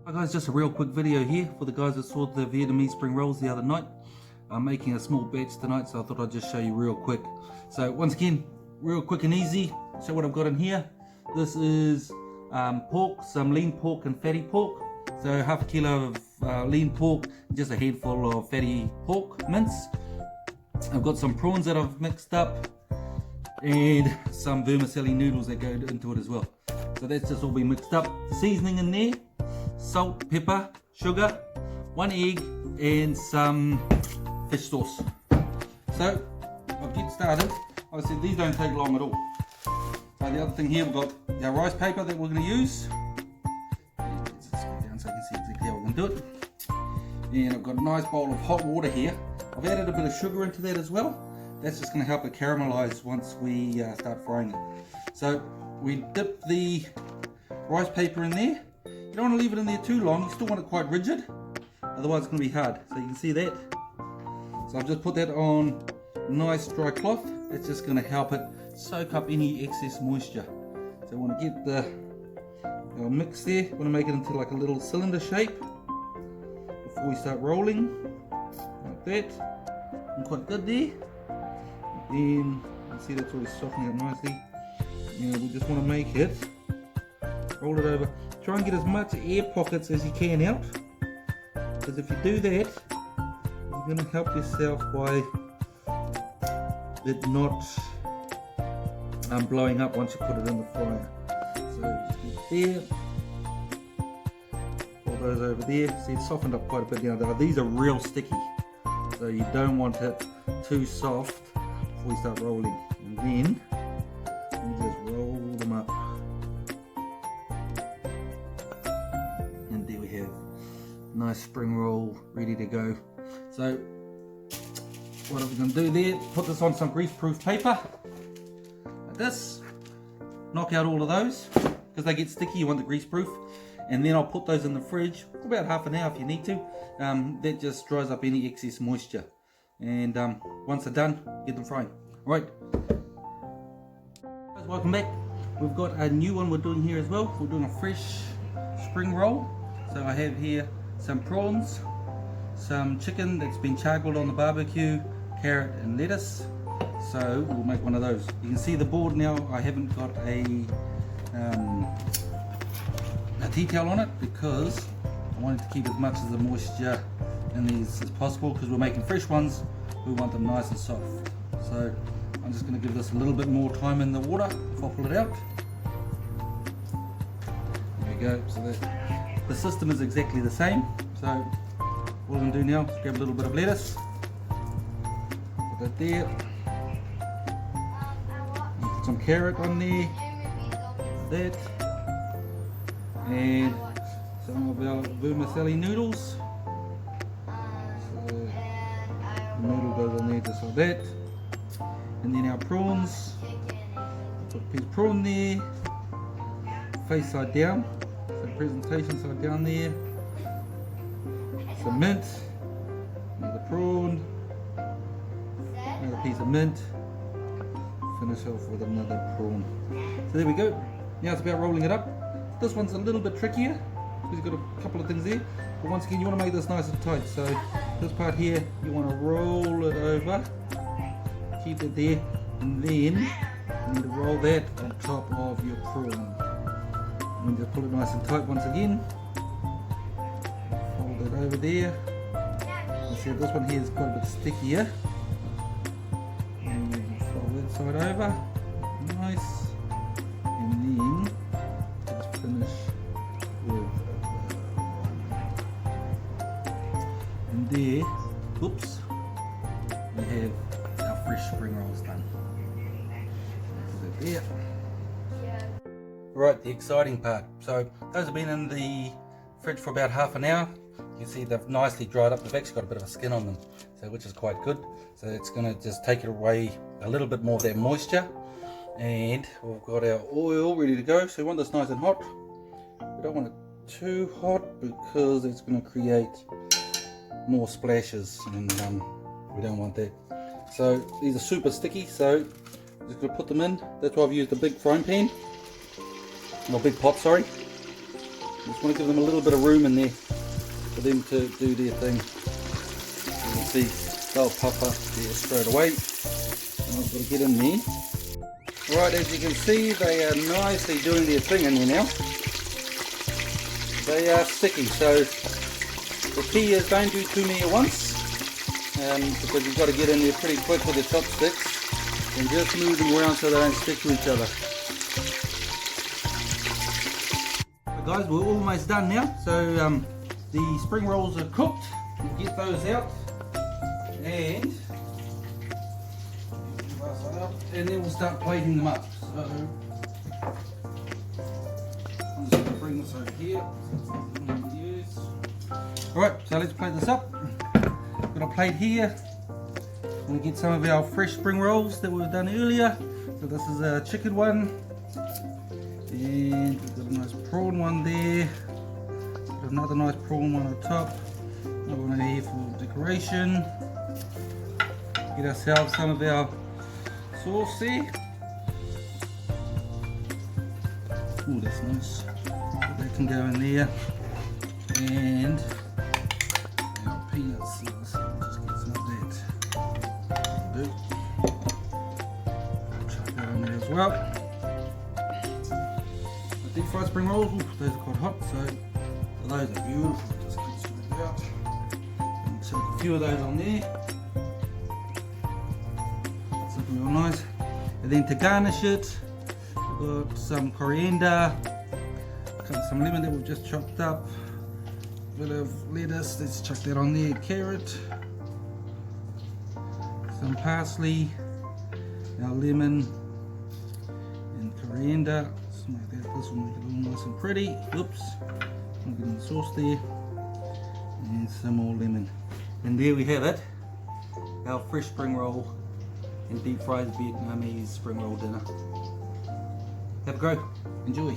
Hi guys, just a real quick video here for the guys that saw the Vietnamese spring rolls the other night. I'm making a small batch tonight, so I thought I'd just show you real quick. So once again, real quick and easy, show what I've got in here. This is pork, some lean pork and fatty pork. So half a kilo of lean pork, just a handful of fatty pork mince. I've got some prawns that I've mixed up and some vermicelli noodles that go into it as well. So that's just all been mixed up. Seasoning in there, salt, pepper, sugar, 1 egg and some fish sauce. So I'll get started. Like I said, these don't take long at all. So the other thing here, we've got our rice paper that we're going to use. Let's just go down so you can see exactly how we're going to do it. And I've got a nice bowl of hot water here. I've added a bit of sugar into that as well. That's just going to help it caramelize once we start frying it. So we dip the rice paper in there. You don't want to leave it in there too long. You still want it quite rigid, otherwise it's going to be hard. So you can see that. So I've just put that on a nice dry cloth. It's just going to help it soak up any excess moisture. So I want to get our mix there. I want to make it into like a little cylinder shape before we start rolling, like that. And quite good there. And you can see that's already softening up nicely. And we just want to make it, roll it over. Try and get as much air pockets as you can out, because if you do that, you're going to help yourself by it not blowing up once you put it in the fryer. So just get there, pull those over there. See, it's softened up quite a bit now. These are real sticky, so you don't want it too soft before you start rolling. And then you just roll them up. And there we have nice spring roll ready to go. So what are we going to do there? Put this on some grease-proof paper like this. Knock out all of those because they get sticky. You want the grease-proof, and then I'll put those in the fridge for about half an hour if you need to. That just dries up any excess moisture. And once they're done, get them frying. All right. Guys, welcome back. We've got a new one we're doing here as well. We're doing a fresh spring roll. So I have here some prawns, some chicken that's been charcoaled on the barbecue, carrot and lettuce. So we'll make one of those. You can see the board now. I haven't got a tea towel on it because I wanted to keep as much of the moisture in these as possible, because we're making fresh ones. We want them nice and soft. So I'm just going to give this a little bit more time in the water before I pull it out. There we go. So the system is exactly the same. So all I'm going to do now is grab a little bit of lettuce, put that there, put some carrot on there, that, and some of our vermicelli noodles. So the noodle goes on there just like that. And then our prawns, put a piece of prawn there, face side down, so presentation side down there. Some mint, another prawn, another piece of mint, finish off with another prawn. So there we go. Now it's about rolling it up. This one's a little bit trickier because you've got a couple of things there, but once again you want to make this nice and tight. So this part here, you want to roll it over, keep it there, and then you need to roll that on top of your prawn. And just pull it nice and tight once again. Fold it over there. You see this one here is quite a bit stickier. And fold that side over. Nice. And then just finish with and there, oops, we have our fresh spring rolls done. Put that there. Right, the exciting part. So those have been in the fridge for about half an hour. You can see they've nicely dried up. They've actually got a bit of a skin on them, so which is quite good. So it's going to just take it away a little bit more of that moisture. And we've got our oil ready to go. So we want this nice and hot. We don't want it too hot because it's going to create more splashes, and we don't want that. So these are super sticky, so I'm just going to put them in. That's why I've used a big frying pan, or big pot, sorry. Just want to give them a little bit of room in there for them to do their thing. You can see they'll pop up there straight away. And I've got to get in there. Right, as you can see, they are nicely doing their thing in there now. They are sticky, so the key is don't do too many at once, because you've got to get in there pretty quick with the chopsticks and just move them around so they don't stick to each other. So guys, we're almost done now. So the spring rolls are cooked. We'll get those out and then we'll start plating them up. So I'm just going to bring this over here. Alright, so let's plate this up. Got a plate here. I'm going to get some of our fresh spring rolls that we've done earlier. So this is a chicken one. And we've got a nice prawn one there. Got another nice prawn one on top. Another one over here for decoration. Get ourselves some of our sauce there. Oh, that's nice. That can go in there. And our peanuts. Just get some of that. Chuck that on there as well. The deep fried spring rolls, ooh, those are quite hot, so those are beautiful. Just get some of that out. And chuck a few of those on there. That's looking real nice. And then to garnish it, we've got some coriander, some lemon that we've just chopped up, a bit of lettuce, let's chuck that on there, carrot, some parsley, our lemon and coriander, something like that. This will make it all nice and pretty. Oops, I'm getting the sauce there, and some more lemon. And there we have it, our fresh spring roll and deep fried Vietnamese spring roll dinner. Have a go, enjoy.